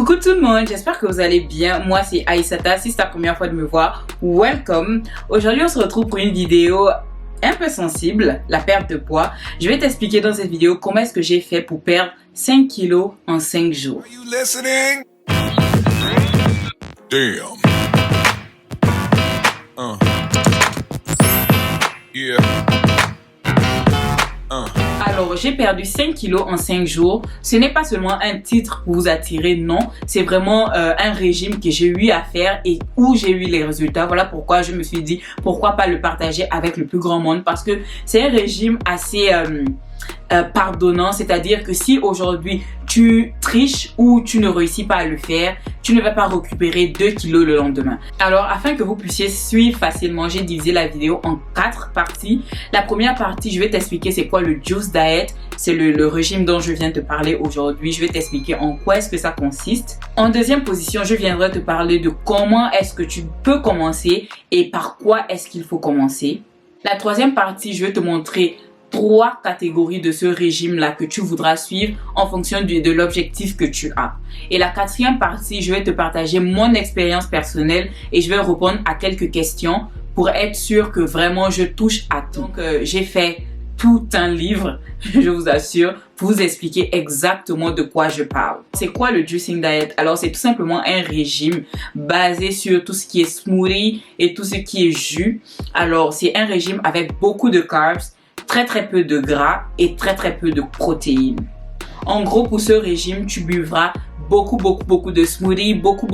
Coucou tout le monde, j'espère que vous allez bien. Moi c'est Aïssata, si c'est ta première fois de me voir, welcome. Aujourd'hui on se retrouve pour une vidéo un peu sensible, la perte de poids. Je vais t'expliquer dans cette vidéo comment est-ce que j'ai fait pour perdre 5 kilos en 5 jours. Alors, j'ai perdu 5 kilos en 5 jours. Ce n'est pas seulement un titre pour vous attirer, non. C'est vraiment un régime que j'ai eu à faire et où j'ai eu les résultats. Voilà pourquoi je me suis dit, pourquoi pas le partager avec le plus grand monde. Parce que c'est un régime assez pardonnant. C'est-à-dire que si aujourd'hui tu triches ou tu ne réussis pas à le faire, tu ne vas pas récupérer 2 kilos le lendemain. Alors, afin que vous puissiez suivre facilement, j'ai divisé la vidéo en 4 parties. La première partie, je vais t'expliquer c'est quoi le Juice Diet. C'est le régime dont je viens de te parler aujourd'hui. Je vais t'expliquer en quoi est-ce que ça consiste. En deuxième position, je viendrai te parler de comment est-ce que tu peux commencer et par quoi est-ce qu'il faut commencer. La troisième partie, je vais te montrer 3 catégories de ce régime-là que tu voudras suivre en fonction de l'objectif que tu as. Et la quatrième partie, je vais te partager mon expérience personnelle et je vais répondre à quelques questions pour être sûr que vraiment je touche à tout. Donc, j'ai fait tout un livre, je vous assure, pour vous expliquer exactement de quoi je parle. C'est quoi le Juicing Diet? Alors, c'est tout simplement un régime basé sur tout ce qui est smoothie et tout ce qui est jus. Alors, c'est un régime avec beaucoup de carbs, très peu de gras et très peu de protéines. En gros, pour ce régime, tu buvras beaucoup de smoothies, beaucoup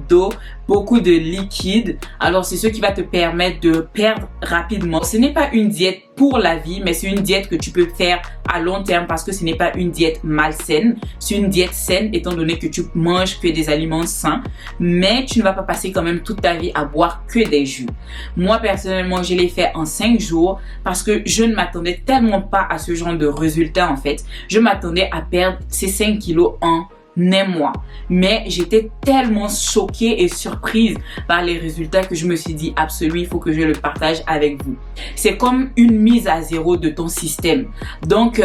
d'eau, beaucoup de liquide. Alors, c'est ce qui va te permettre de perdre rapidement. Ce n'est pas une diète pour la vie, mais c'est une diète que tu peux faire à long terme parce que ce n'est pas une diète malsaine. C'est une diète saine étant donné que tu manges que des aliments sains, mais tu ne vas pas passer quand même toute ta vie à boire que des jus. Moi, personnellement, je l'ai fait en 5 jours parce que je ne m'attendais tellement pas à ce genre de résultat en fait. Je m'attendais à perdre ces 5 kilos en un mois. Mais j'étais tellement choquée et surprise par les résultats que je me suis dit absolument il faut que je le partage avec vous. C'est comme une mise à zéro de ton système. Donc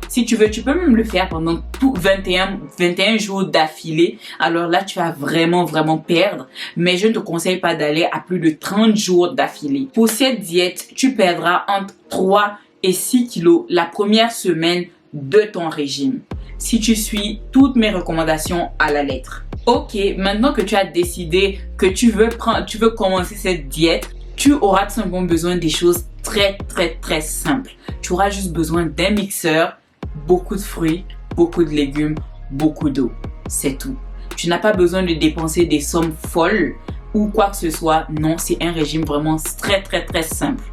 si tu veux, tu peux même le faire pendant tout 21 jours d'affilée. Alors là, tu vas vraiment perdre. Mais je ne te conseille pas d'aller à plus de 30 jours d'affilée. Pour cette diète, tu perdras entre 3 et 6 kilos la première semaine de ton régime, si tu suis toutes mes recommandations à la lettre. Ok, maintenant que tu as décidé que tu veux commencer cette diète, tu auras tout simplement besoin des choses très simples. Tu auras juste besoin d'un mixeur, beaucoup de fruits, beaucoup de légumes, beaucoup d'eau. C'est tout. Tu n'as pas besoin de dépenser des sommes folles ou quoi que ce soit. Non, c'est un régime vraiment très simple.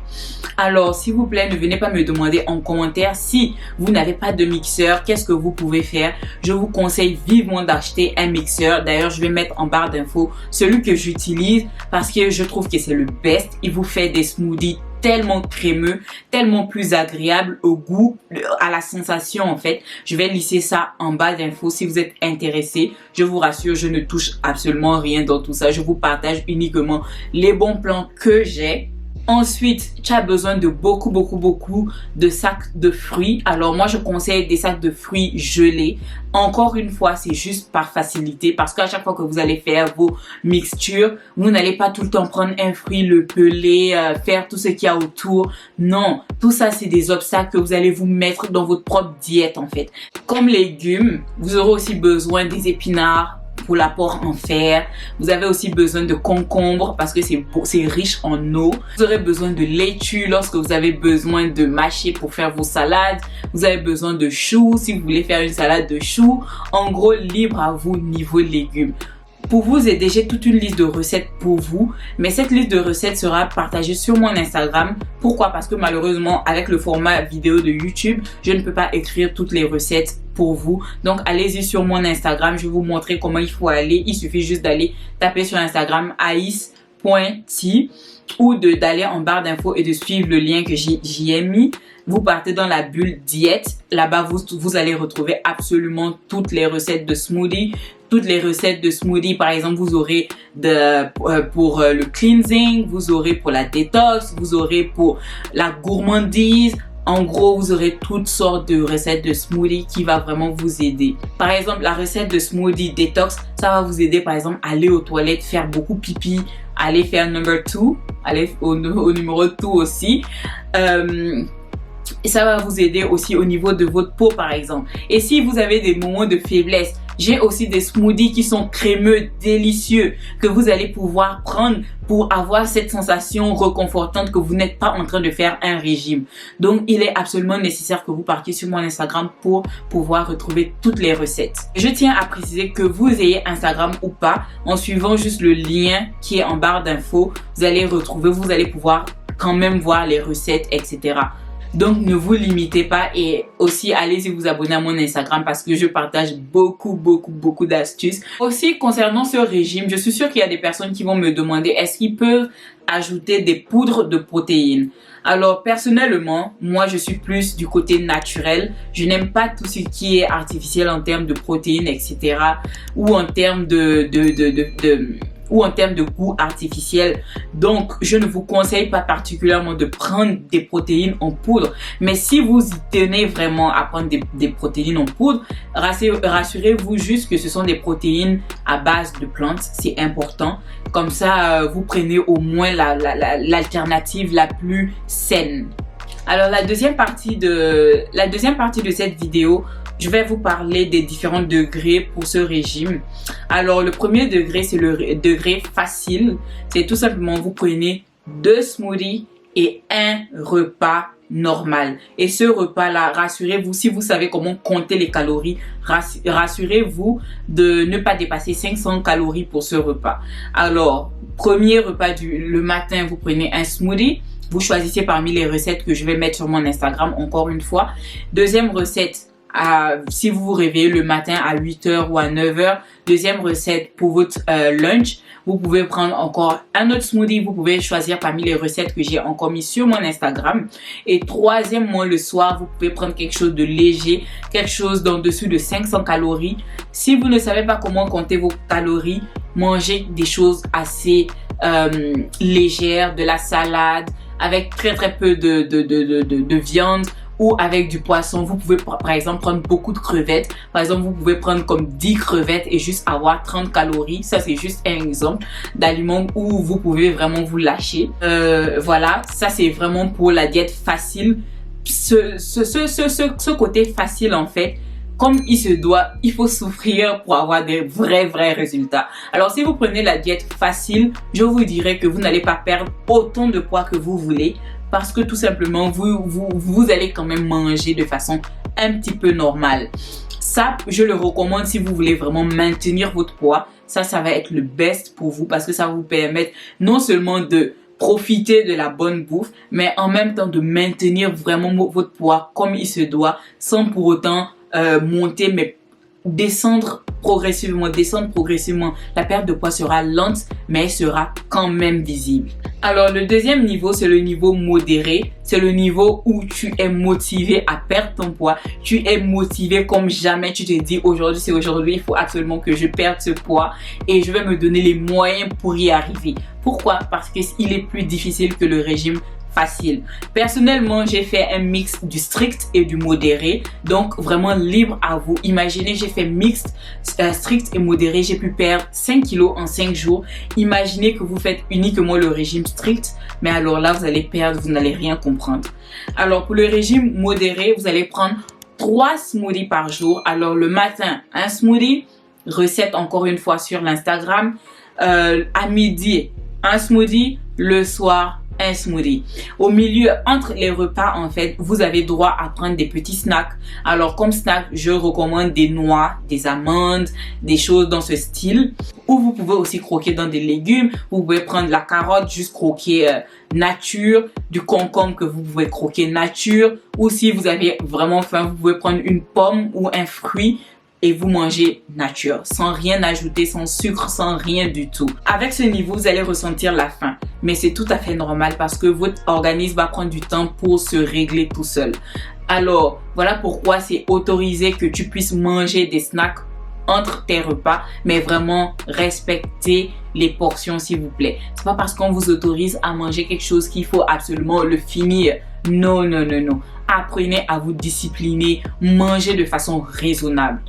Alors, s'il vous plaît, ne venez pas me demander en commentaire si vous n'avez pas de mixeur, qu'est-ce que vous pouvez faire. Je vous conseille vivement d'acheter un mixeur. D'ailleurs, je vais mettre en barre d'infos celui que j'utilise parce que je trouve que c'est le best. Il vous fait des smoothies tellement crémeux, tellement plus agréable au goût, à la sensation en fait. Je vais lisser ça en bas d'infos si vous êtes intéressé. Je vous rassure, je ne touche absolument rien dans tout ça. Je vous partage uniquement les bons plans que j'ai. Ensuite, tu as besoin de beaucoup de sacs de fruits. Alors moi, je conseille des sacs de fruits gelés. Encore une fois, c'est juste par facilité parce qu'à chaque fois que vous allez faire vos mixtures, vous n'allez pas tout le temps prendre un fruit, le peler, faire tout ce qu'il y a autour. Non, tout ça, c'est des obstacles que vous allez vous mettre dans votre propre diète en fait. Comme légumes, vous aurez aussi besoin des épinards pour l'apport en fer. Vous avez aussi besoin de concombre parce que c'est riche en eau. Vous aurez besoin de laitue lorsque vous avez besoin de mâcher pour faire vos salades. Vous avez besoin de choux si vous voulez faire une salade de choux. En gros, libre à vous niveau légumes. Pour vous aider, j'ai toute une liste de recettes pour vous, mais cette liste de recettes sera partagée sur mon Instagram. Pourquoi? Parce que malheureusement, avec le format vidéo de YouTube, je ne peux pas écrire toutes les recettes pour vous. Donc, allez-y sur mon Instagram, je vais vous montrer comment il faut aller. Il suffit juste d'aller taper sur Instagram aïs.ti ou d'aller en barre d'infos et de suivre le lien que j'y ai mis. Vous partez dans la bulle diète. Là-bas, vous allez retrouver absolument toutes les recettes de smoothie. Toutes les recettes de smoothie, par exemple, vous aurez pour le cleansing, vous aurez pour la détox, vous aurez pour la gourmandise. En gros, vous aurez toutes sortes de recettes de smoothie qui va vraiment vous aider. Par exemple, la recette de smoothie détox, ça va vous aider par exemple à aller aux toilettes, faire beaucoup pipi, aller faire number 2, aller au numéro 2 aussi. Et ça va vous aider aussi au niveau de votre peau par exemple. Et si vous avez des moments de faiblesse, j'ai aussi des smoothies qui sont crémeux, délicieux, que vous allez pouvoir prendre pour avoir cette sensation réconfortante que vous n'êtes pas en train de faire un régime. Donc, il est absolument nécessaire que vous partiez sur mon Instagram pour pouvoir retrouver toutes les recettes. Je tiens à préciser que vous ayez Instagram ou pas, en suivant juste le lien qui est en barre d'infos, vous allez pouvoir quand même voir les recettes, etc. Donc, ne vous limitez pas et aussi allez-y vous abonner à mon Instagram parce que je partage beaucoup d'astuces. Aussi, concernant ce régime, je suis sûre qu'il y a des personnes qui vont me demander est-ce qu'ils peuvent ajouter des poudres de protéines. Alors, personnellement, moi, je suis plus du côté naturel. Je n'aime pas tout ce qui est artificiel en termes de protéines, etc. ou en termes de goût artificiel. Donc, je ne vous conseille pas particulièrement de prendre des protéines en poudre. Mais si vous y tenez vraiment à prendre des protéines en poudre, rassurez-vous juste que ce sont des protéines à base de plantes. C'est important. Comme ça, vous prenez au moins l'alternative la plus saine. Alors, la deuxième partie de cette vidéo, je vais vous parler des différents degrés pour ce régime. Alors, le premier degré, c'est le degré facile. C'est tout simplement, vous prenez 2 smoothies et un repas normal. Et ce repas-là, rassurez-vous, si vous savez comment compter les calories, rassurez-vous de ne pas dépasser 500 calories pour ce repas. Alors, premier repas le matin, vous prenez un smoothie. Vous choisissez parmi les recettes que je vais mettre sur mon Instagram, encore une fois. Deuxième recette, si vous vous réveillez le matin à 8h ou à 9h, deuxième recette pour votre lunch, vous pouvez prendre encore un autre smoothie. Vous pouvez choisir parmi les recettes que j'ai encore mis sur mon Instagram. Et troisièmement, le soir, vous pouvez prendre quelque chose de léger, quelque chose d'en dessous de 500 calories. Si vous ne savez pas comment compter vos calories, mangez des choses assez légères, de la salade, avec très peu de viande ou avec du poisson. Vous pouvez par exemple prendre beaucoup de crevettes. Par exemple, vous pouvez prendre comme 10 crevettes et juste avoir 30 calories. Ça, c'est juste un exemple d'aliment où vous pouvez vraiment vous lâcher. Voilà, ça c'est vraiment pour la diète facile. Ce côté facile en fait, comme il se doit, il faut souffrir pour avoir des vrais résultats. Alors, si vous prenez la diète facile, je vous dirais que vous n'allez pas perdre autant de poids que vous voulez parce que tout simplement, vous allez quand même manger de façon un petit peu normale. Ça, je le recommande si vous voulez vraiment maintenir votre poids. Ça va être le best pour vous parce que ça va vous permettre non seulement de profiter de la bonne bouffe, mais en même temps de maintenir vraiment votre poids comme il se doit sans pour autant monter mais descendre progressivement. La perte de poids sera lente mais elle sera quand même visible. Alors le deuxième niveau, c'est le niveau modéré. C'est le niveau où tu es motivé à perdre ton poids. Tu es motivé comme jamais. Tu te dis aujourd'hui c'est aujourd'hui, il faut absolument que je perde ce poids et je vais me donner les moyens pour y arriver. Pourquoi? Parce qu'il est plus difficile que le régime facile. Personnellement, j'ai fait un mix du strict et du modéré. Donc, vraiment libre à vous. Imaginez, j'ai fait mixte, strict et modéré. J'ai pu perdre 5 kilos en 5 jours. Imaginez que vous faites uniquement le régime strict. Mais alors là, vous allez perdre, vous n'allez rien comprendre. Alors, pour le régime modéré, vous allez prendre 3 smoothies par jour. Alors, le matin, un smoothie. Recette encore une fois sur l'Instagram. À midi, un smoothie. Le soir, un smoothie. Au milieu, entre les repas, en fait, vous avez droit à prendre des petits snacks. Alors, comme snack, je recommande des noix, des amandes, des choses dans ce style. Ou vous pouvez aussi croquer dans des légumes. Vous pouvez prendre la carotte, juste croquer nature, du concombre que vous pouvez croquer nature. Ou si vous avez vraiment faim, vous pouvez prendre une pomme ou un fruit et vous mangez nature, sans rien ajouter, sans sucre, sans rien du tout. Avec ce niveau, vous allez ressentir la faim. Mais c'est tout à fait normal parce que votre organisme va prendre du temps pour se régler tout seul. Alors, voilà pourquoi c'est autorisé que tu puisses manger des snacks entre tes repas, mais vraiment respecter les portions s'il vous plaît. C'est pas parce qu'on vous autorise à manger quelque chose qu'il faut absolument le finir. Non, non, non, non. Apprenez à vous discipliner, mangez de façon raisonnable.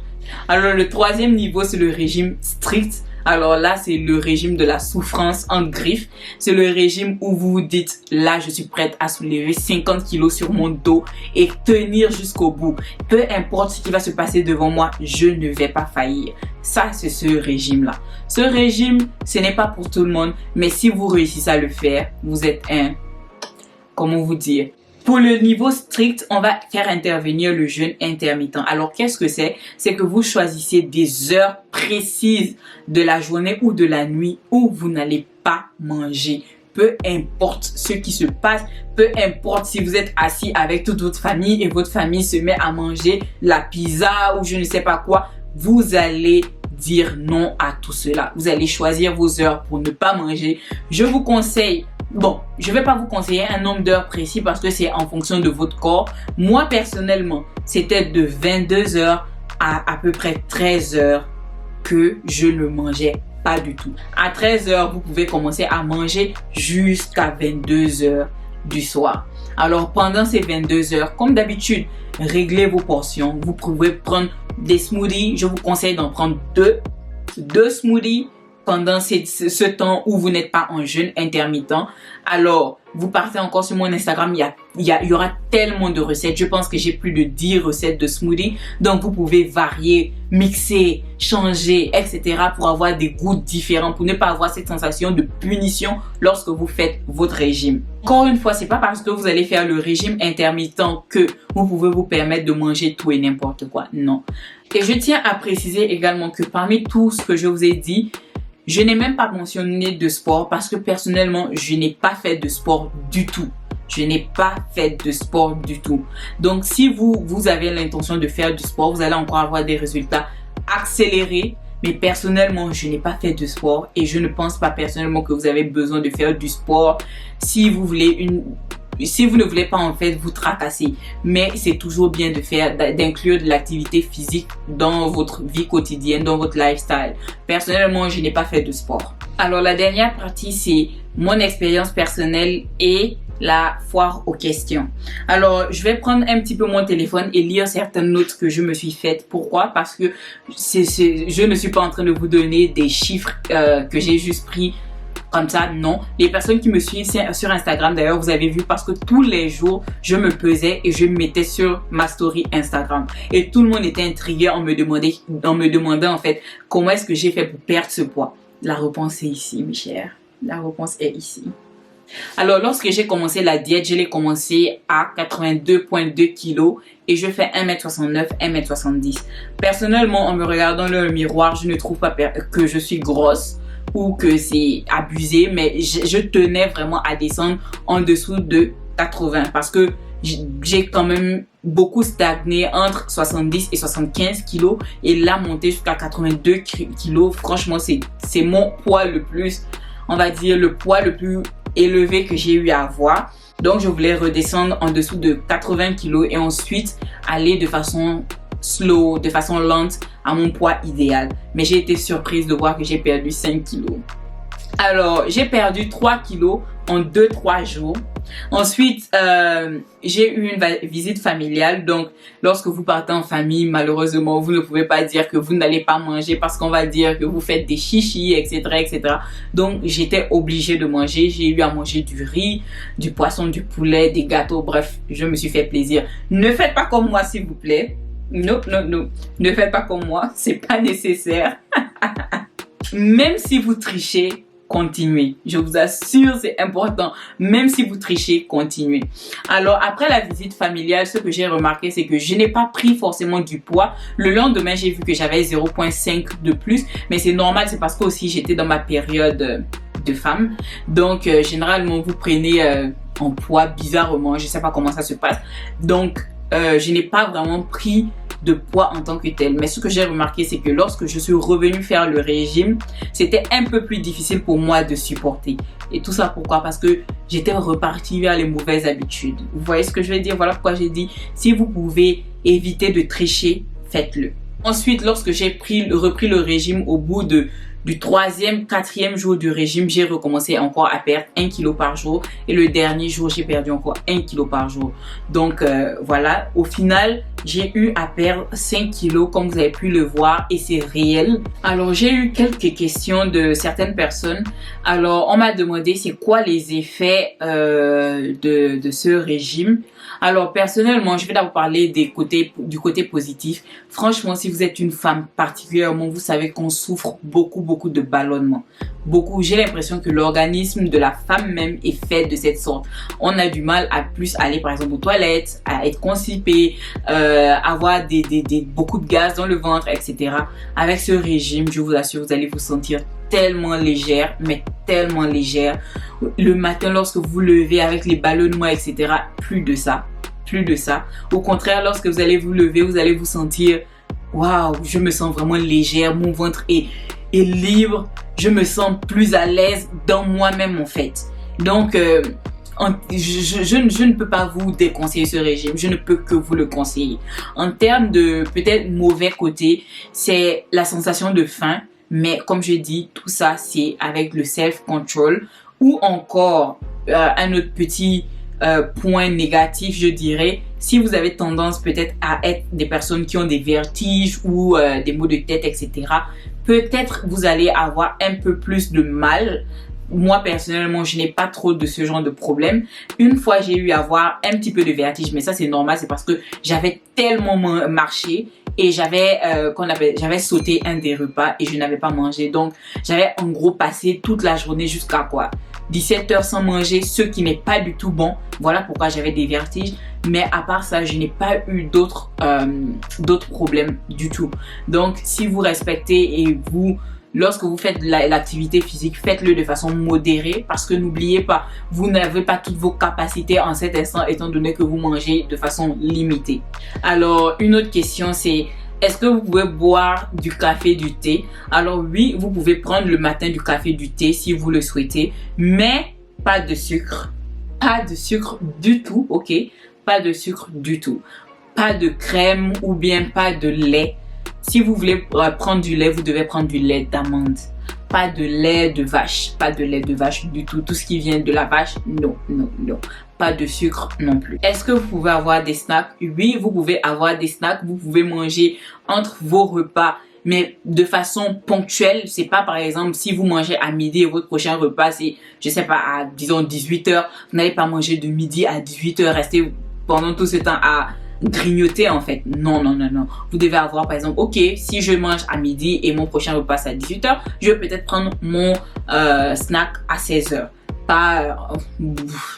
Alors le troisième niveau, c'est le régime strict. Alors là, c'est le régime de la souffrance en griffes. C'est le régime où vous vous dites, là, je suis prête à soulever 50 kilos sur mon dos et tenir jusqu'au bout. Peu importe ce qui va se passer devant moi, je ne vais pas faillir. Ça, c'est ce régime-là. Ce régime, ce n'est pas pour tout le monde, mais si vous réussissez à le faire, vous êtes comment vous dire? Pour le niveau strict, on va faire intervenir le jeûne intermittent. Alors, qu'est-ce que c'est? C'est que vous choisissez des heures précises de la journée ou de la nuit où vous n'allez pas manger. Peu importe ce qui se passe, peu importe si vous êtes assis avec toute votre famille et votre famille se met à manger la pizza ou je ne sais pas quoi, vous allez dire non à tout cela. Vous allez choisir vos heures pour ne pas manger. Je vous conseille, bon, je ne vais pas vous conseiller un nombre d'heures précis parce que c'est en fonction de votre corps. Moi, personnellement, c'était de 22 heures à peu près 13 heures que je ne mangeais pas du tout. À 13 heures, vous pouvez commencer à manger jusqu'à 22 heures du soir. Alors, pendant ces 22 heures, comme d'habitude, réglez vos portions. Vous pouvez prendre des smoothies. Je vous conseille d'en prendre deux smoothies pendant ce temps où vous n'êtes pas en jeûne intermittent. Alors, vous partez encore sur mon Instagram, il y aura tellement de recettes. Je pense que j'ai plus de 10 recettes de smoothies. Donc, vous pouvez varier, mixer, changer, etc. pour avoir des goûts différents, pour ne pas avoir cette sensation de punition lorsque vous faites votre régime. Encore une fois, c'est pas parce que vous allez faire le régime intermittent que vous pouvez vous permettre de manger tout et n'importe quoi. Non. Et je tiens à préciser également que parmi tout ce que je vous ai dit, je n'ai même pas mentionné de sport parce que personnellement, je n'ai pas fait de sport du tout. Je n'ai pas fait de sport du tout. Donc, si vous avez l'intention de faire du sport, vous allez encore avoir des résultats accélérés. Mais personnellement, je n'ai pas fait de sport et je ne pense pas personnellement que vous avez besoin de faire du sport si vous ne voulez pas en fait vous tracasser. Mais c'est toujours bien d'inclure de l'activité physique dans votre vie quotidienne, dans votre lifestyle. Personnellement, je n'ai pas fait de sport. Alors la dernière partie, c'est mon expérience personnelle et la foire aux questions. Alors, je vais prendre un petit peu mon téléphone et lire certaines notes que je me suis faites. Pourquoi? Parce que je ne suis pas en train de vous donner des chiffres que j'ai juste pris comme ça, non. Les personnes qui me suivent sur Instagram, d'ailleurs, vous avez vu parce que tous les jours, je me pesais et je me mettais sur ma story Instagram. Et tout le monde était intrigué en me demandant en fait, comment est-ce que j'ai fait pour perdre ce poids? La réponse est ici, mes chers. La réponse est ici. Alors, lorsque j'ai commencé la diète, je l'ai commencé à 82,2 kilos et je fais 1m69, 1m70. Personnellement, en me regardant dans le miroir, je ne trouve pas que je suis grosse ou que c'est abusé, mais je tenais vraiment à descendre en dessous de 80 parce que j'ai quand même beaucoup stagné entre 70 et 75 kilos et là monter jusqu'à 82 kilos, franchement c'est mon poids le plus, on va dire le poids le plus élevé que j'ai eu à avoir. Donc je voulais redescendre en dessous de 80 kilos et ensuite aller de façon slow, de façon lente à mon poids idéal. Mais j'ai été surprise de voir que j'ai perdu 5 kilos. Alors, j'ai perdu 3 kilos en 2-3 jours. Ensuite, j'ai eu une visite familiale. Donc, lorsque vous partez en famille, malheureusement, vous ne pouvez pas dire que vous n'allez pas manger parce qu'on va dire que vous faites des chichis, etc., etc. Donc, j'étais obligée de manger. J'ai eu à manger du riz, du poisson, du poulet, des gâteaux. Bref, je me suis fait plaisir. Ne faites pas comme moi, s'il vous plaît. Non, non, non. Ne faites pas comme moi. C'est pas nécessaire. Même si vous trichez, continuez. Je vous assure, c'est important. Même si vous trichez, continuez. Alors, après la visite familiale, ce que j'ai remarqué, c'est que je n'ai pas pris forcément du poids. Le lendemain, j'ai vu que j'avais 0,5 de plus. Mais c'est normal, c'est parce que aussi j'étais dans ma période de femme. Donc, généralement, vous prenez en poids bizarrement. Je sais pas comment ça se passe. Donc, je n'ai pas vraiment pris de poids en tant que tel. Mais ce que j'ai remarqué, c'est que lorsque je suis revenue faire le régime, c'était un peu plus difficile pour moi de supporter. Et tout ça pourquoi? Parce que j'étais repartie vers les mauvaises habitudes. Vous voyez ce que je veux dire? Voilà pourquoi j'ai dit, si vous pouvez éviter de tricher, faites-le. Ensuite, lorsque j'ai repris le régime au bout de Du 3e, 4e jour du régime, j'ai recommencé encore à perdre 1 kg par jour. Et le dernier jour, j'ai perdu encore 1 kg par jour. Donc voilà, au final, j'ai eu à perdre 5 kilos comme vous avez pu le voir et c'est réel. Alors j'ai eu quelques questions de certaines personnes. Alors on m'a demandé c'est quoi les effets de ce régime. Alors personnellement, je vais d'abord parler du côté positif. Franchement, si vous êtes une femme particulièrement, vous savez qu'on souffre beaucoup de ballonnement. J'ai l'impression que l'organisme de la femme même est fait de cette sorte. On a du mal à plus aller par exemple aux toilettes, à être constipé, avoir beaucoup de gaz dans le ventre, etc. Avec ce régime, je vous assure, vous allez vous sentir tellement légère, mais tellement légère. Le matin, lorsque vous vous levez avec les ballonnements, etc., plus de ça. Au contraire, lorsque vous allez vous lever, vous allez vous sentir waouh, je me sens vraiment légère, mon ventre est libre, je me sens plus à l'aise dans moi-même en fait. Donc, je ne peux pas vous déconseiller ce régime, je ne peux que vous le conseiller. En termes de peut-être mauvais côté, c'est la sensation de faim. Mais comme je dis, tout ça, c'est avec le self-control. Ou encore, un autre petit point négatif, je dirais, si vous avez tendance peut-être à être des personnes qui ont des vertiges ou des maux de tête, etc., peut-être vous allez avoir un peu plus de mal. Moi, personnellement, je n'ai pas trop de ce genre de problème. Une fois, j'ai eu à avoir un petit peu de vertige, mais ça, c'est normal. C'est parce que j'avais tellement marché et j'avais sauté un des repas et je n'avais pas mangé. Donc, j'avais en gros passé toute la journée jusqu'à 17 heures sans manger, ce qui n'est pas du tout bon. Voilà pourquoi j'avais des vertiges. Mais à part ça, je n'ai pas eu d'autres problèmes du tout. Donc, si vous respectez et lorsque vous faites l'activité physique, faites-le de façon modérée parce que n'oubliez pas, vous n'avez pas toutes vos capacités en cet instant étant donné que vous mangez de façon limitée. Alors, une autre question c'est, est-ce que vous pouvez boire du café, du thé? Alors oui, vous pouvez prendre le matin du café, du thé si vous le souhaitez, mais pas de sucre. Pas de sucre du tout, ok? Pas de sucre du tout. Pas de crème ou bien pas de lait. Si vous voulez prendre du lait, vous devez prendre du lait d'amande. Pas de lait de vache. Pas de lait de vache du tout. Tout ce qui vient de la vache, non. Pas de sucre non plus. Est-ce que vous pouvez avoir des snacks? Oui, vous pouvez avoir des snacks. Vous pouvez manger entre vos repas, mais de façon ponctuelle. C'est pas par exemple si vous mangez à midi et votre prochain repas c'est, je sais pas, à disons 18 h. Vous n'allez pas manger de midi à 18 h. Rester pendant tout ce temps à grignoter en fait. Non. Vous devez avoir par exemple, ok, si je mange à midi et mon prochain repas c'est à 18 h, je vais peut-être prendre mon snack à 16 h. Pas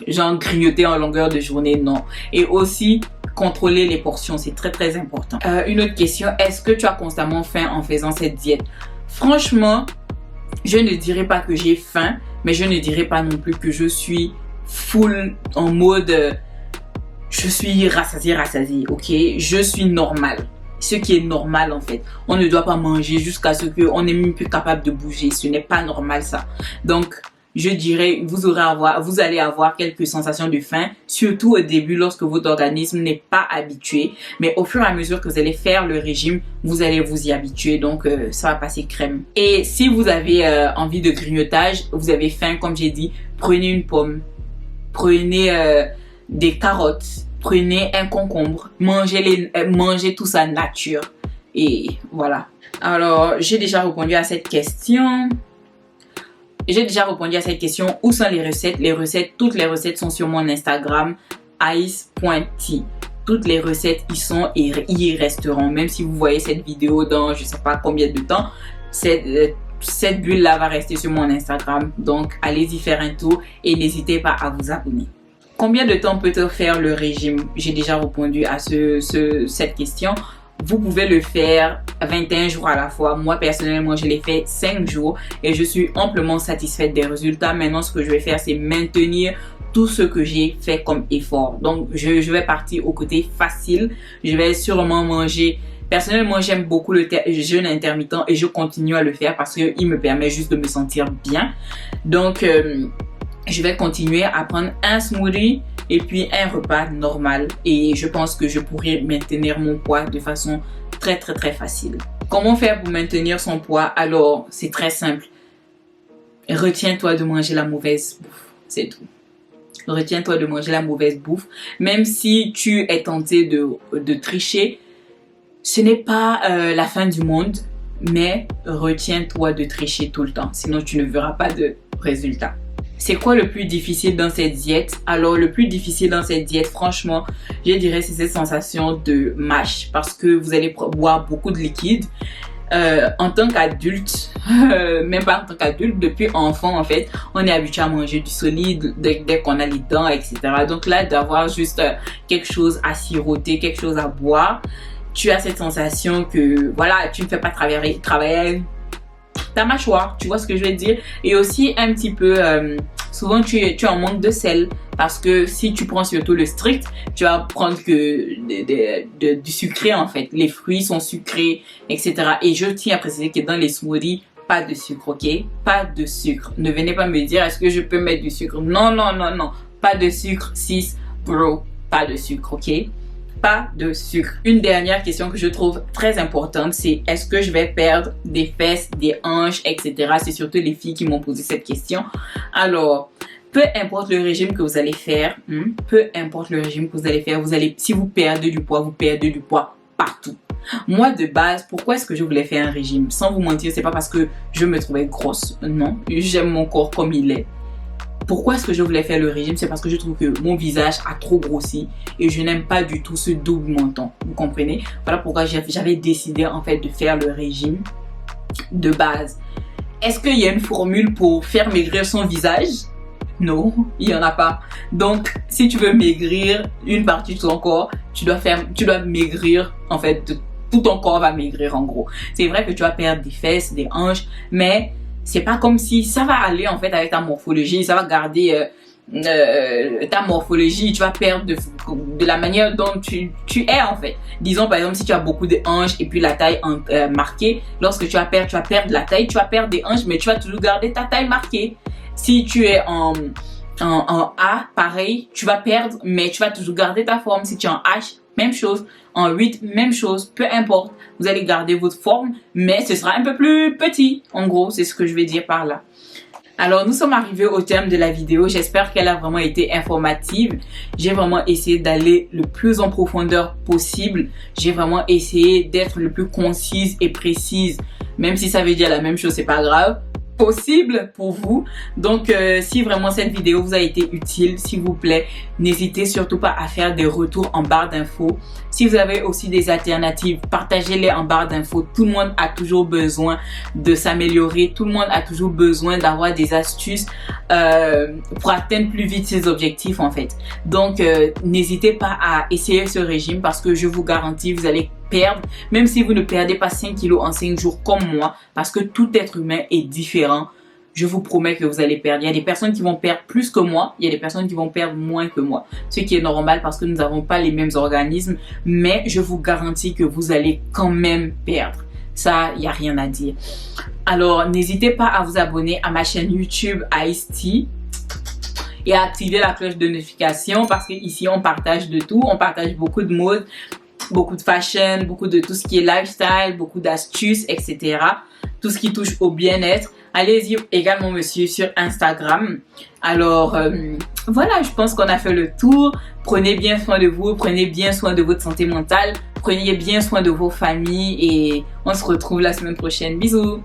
genre grignoter en longueur de journée, non. Et aussi contrôler les portions, c'est très important. Une autre question, est-ce que tu as constamment faim en faisant cette diète? Franchement, je ne dirais pas que j'ai faim, mais je ne dirais pas non plus que je suis full en mode je suis rassasiée, ok? Je suis normale. Ce qui est normal en fait. On ne doit pas manger jusqu'à ce qu'on n'est même plus capable de bouger. Ce n'est pas normal ça. Donc, je dirais, vous allez avoir quelques sensations de faim, surtout au début lorsque votre organisme n'est pas habitué. Mais au fur et à mesure que vous allez faire le régime, vous allez vous y habituer. Donc, ça va passer crème. Et si vous avez envie de grignotage, vous avez faim, comme j'ai dit, prenez une pomme. Prenez des carottes, prenez un concombre, mangez tout ça nature. Et voilà. Alors, j'ai déjà répondu à cette question. Où sont les recettes? Toutes les recettes sont sur mon Instagram, ice.t. Toutes les recettes y sont et y resteront. Même si vous voyez cette vidéo dans je sais pas combien de temps, cette bulle là va rester sur mon Instagram. Donc, allez-y faire un tour et n'hésitez pas à vous abonner. Combien de temps peut-on faire le régime? J'ai déjà répondu à cette question. Vous pouvez le faire 21 jours à la fois. Moi, personnellement, je l'ai fait 5 jours et je suis amplement satisfaite des résultats. Maintenant, ce que je vais faire, c'est maintenir tout ce que j'ai fait comme effort. Donc, je vais partir au côté facile. Je vais sûrement manger. Personnellement, j'aime beaucoup le jeûne intermittent et je continue à le faire parce qu'il me permet juste de me sentir bien. Donc, je vais continuer à prendre un smoothie et puis un repas normal. Et je pense que je pourrai maintenir mon poids de façon très facile. Comment faire pour maintenir son poids? Alors, c'est très simple. Retiens-toi de manger la mauvaise bouffe. C'est tout. Retiens-toi de manger la mauvaise bouffe. Même si tu es tenté de tricher, ce n'est pas la fin du monde, mais retiens-toi de tricher tout le temps. Sinon, tu ne verras pas de résultats. C'est quoi le plus difficile dans cette diète? Alors, le plus difficile dans cette diète, franchement, je dirais c'est cette sensation de mâche parce que vous allez boire beaucoup de liquide. En tant qu'adulte, même pas en tant qu'adulte, depuis enfant en fait, on est habitué à manger du solide dès qu'on a les dents, etc. Donc là, d'avoir juste quelque chose à siroter, quelque chose à boire, tu as cette sensation que voilà, tu ne fais pas travailler ta mâchoire, tu vois ce que je veux dire? Et aussi un petit peu, souvent tu es en manque de sel parce que si tu prends surtout le strict, tu vas prendre que du sucré en fait. Les fruits sont sucrés, etc. Et je tiens à préciser que dans les smoothies, pas de sucre, ok? Pas de sucre. Ne venez pas me dire, est-ce que je peux mettre du sucre? Non, non, non, non. Pas de sucre, sis, bro. Pas de sucre, ok? Pas de sucre. Une dernière question que je trouve très importante, c'est est-ce que je vais perdre des fesses, des hanches, etc. C'est surtout les filles qui m'ont posé cette question. Alors, peu importe le régime que vous allez faire, peu importe le régime que vous allez faire, si vous perdez du poids, vous perdez du poids partout. Moi, de base, pourquoi est-ce que je voulais faire un régime? Sans vous mentir, c'est pas parce que je me trouvais grosse. Non, j'aime mon corps comme il est. Pourquoi est-ce que je voulais faire le régime? C'est parce que je trouve que mon visage a trop grossi et je n'aime pas du tout ce double menton. Vous comprenez? Voilà pourquoi j'avais décidé en fait de faire le régime de base. Est-ce qu'il y a une formule pour faire maigrir son visage? Non, il n'y en a pas. Donc, si tu veux maigrir une partie de ton corps, tu dois maigrir en fait, tout ton corps va maigrir en gros. C'est vrai que tu vas perdre des fesses, des hanches, mais c'est pas comme si ça va aller en fait avec ta morphologie, ça va garder ta morphologie, tu vas perdre de la manière dont tu es en fait. Disons par exemple si tu as beaucoup de hanches et puis la taille marquée, lorsque tu vas perdre la taille, tu vas perdre des hanches mais tu vas toujours garder ta taille marquée. Si tu es en A, pareil, tu vas perdre mais tu vas toujours garder ta forme. Si tu es en H, même chose. En 8, même chose, peu importe. Vous allez garder votre forme, mais ce sera un peu plus petit. En gros, c'est ce que je vais dire par là. Alors, nous sommes arrivés au terme de la vidéo. J'espère qu'elle a vraiment été informative. J'ai vraiment essayé d'aller le plus en profondeur possible. J'ai vraiment essayé d'être le plus concise et précise. Même si ça veut dire la même chose, c'est pas grave. Possible pour vous. Donc si vraiment cette vidéo vous a été utile, s'il vous plaît, n'hésitez surtout pas à faire des retours en barre d'infos. Si vous avez aussi des alternatives, partagez-les en barre d'infos. Tout le monde a toujours besoin de s'améliorer. Tout le monde a toujours besoin d'avoir des astuces pour atteindre plus vite ses objectifs en fait. Donc n'hésitez pas à essayer ce régime parce que je vous garantis, vous allez perdre, même si vous ne perdez pas 5 kilos en 5 jours comme moi, parce que tout être humain est différent, je vous promets que vous allez perdre. Il y a des personnes qui vont perdre plus que moi, il y a des personnes qui vont perdre moins que moi, ce qui est normal parce que nous n'avons pas les mêmes organismes, mais je vous garantis que vous allez quand même perdre. Ça, il n'y a rien à dire. Alors, n'hésitez pas à vous abonner à ma chaîne YouTube Ice-T et à activer la cloche de notification parce que ici on partage de tout, on partage beaucoup de mode, beaucoup de fashion, beaucoup de tout ce qui est lifestyle, beaucoup d'astuces, etc. Tout ce qui touche au bien-être. Allez-y également me suivre sur Instagram. Alors, voilà, je pense qu'on a fait le tour. Prenez bien soin de vous, prenez bien soin de votre santé mentale, prenez bien soin de vos familles et on se retrouve la semaine prochaine. Bisous!